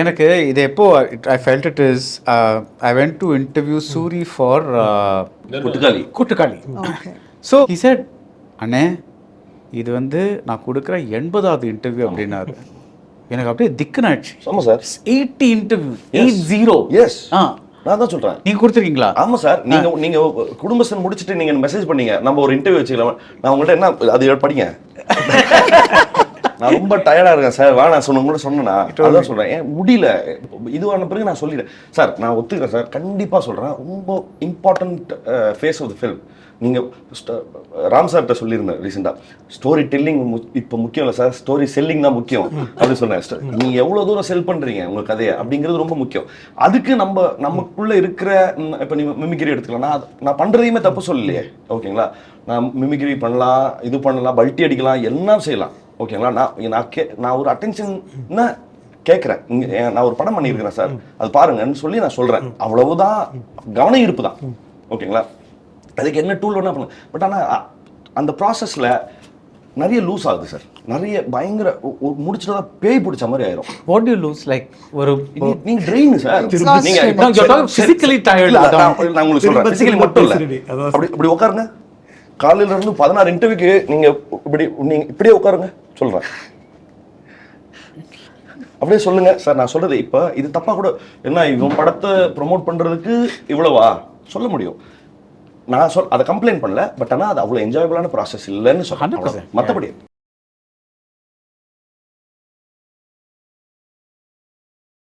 எனக்கு இது எப்போ I felt it is I went to interview Soori for Kottukkaali. So he said, அண்ணே இது வந்து நான் கொடுக்குற 80வது இன்டர்வியூ அப்படின்னாரு. எனக்கு அப்படியே திக்குனாச்சு. ஆமாம் சார், 80 இன்டர்வியூ 80. எஸ் நான் தான் சொல்கிறேன். நீங்கள் கொடுத்துருக்கீங்களா? ஆமாம் சார், நீங்கள் குடும்பஸ்தன் முடிச்சுட்டு நீங்கள் மெசேஜ் பண்ணீங்க நம்ம ஒரு இன்டர்வியூ வச்சுக்கலாம். நான் உங்கள்கிட்ட என்ன அது படிங்க நான் ரொம்ப டயர்டாக இருக்கேன் சார், வா நான் கூட சொன்னேன்னா அதான் சொல்கிறேன். ஏன் முடியல இதுவான பிறகு நான் சொல்லிடுறேன் சார், நான் ஒத்துக்கிறேன் சார், கண்டிப்பாக சொல்கிறேன். ரொம்ப important phase of the film. நீங்கள் ராம் சார்கிட்ட சொல்லியிருந்தேன் ரீசெண்டாக, ஸ்டோரி டெல்லிங் இப்போ முக்கியம் இல்லை சார், ஸ்டோரி செல்லிங் தான் முக்கியம் அப்படின்னு சொன்னேன். நீங்கள் எவ்வளோ தூரம் செல் பண்ணுறீங்க உங்கள் கதையை அப்படிங்கிறது ரொம்ப முக்கியம். அதுக்கு நமக்குள்ளே இருக்கிற இப்போ நீங்கள் மிமிக்ரி எடுத்துக்கலாம். நான் பண்ணுறதையுமே தப்பு சொல்லலையே, ஓகேங்களா? நான் மிமிக்ரி பண்ணலாம், இது பண்ணலாம், பல்ட்டி அடிக்கலாம், எல்லாம் செய்யலாம், ஓகேங்களா? நான் ஒரு அட்டென்ஷன் கேட்குறேன். நான் ஒரு படம் பண்ணியிருக்கிறேன் சார், அது பாருங்கன்னு சொல்லி நான் சொல்கிறேன். அவ்வளவுதான், கவன ஈர்ப்பு தான், ஓகேங்களா? அதுக்கு என்ன டூல் வேணா பண்ணலாம். பட் ஆனால் அந்த ப்ராசஸில் நிறைய லூஸ் ஆகுது சார். நிறைய பயங்கர முடிச்சுட்டு தான் பேய் பிடிச்ச மாதிரி ஆயிரும். What to you lose? Like ஒரு நீங்க ட்ரெயின் சார், நீங்க பிசிக்கலி டயர்ட். நான் உங்களுக்கு சொல்றேன், பிசிக்கலி மட்டும் இல்ல. அப்படி உட்காருங்க, காலையில இருந்து 16 இன்டர்வியூக்கு நீங்க இப்படியே உட்காருங்க சொல்றேன். அப்படியே சொல்லுங்க சார். நான் சொல்றது இப்ப இது தப்பா கூட என்ன, இவன் படத்தை ப்ரொமோட் பண்றதுக்கு இவ்வளவா சொல்ல முடியும். நான் அதை கம்ப்ளைண்ட் பண்ணல, பட் ஆனால் அது அவ்வளோ என்ஜாயபிளான ப்ராசஸ் இல்லைன்னு சொல்றேன். மற்றபடி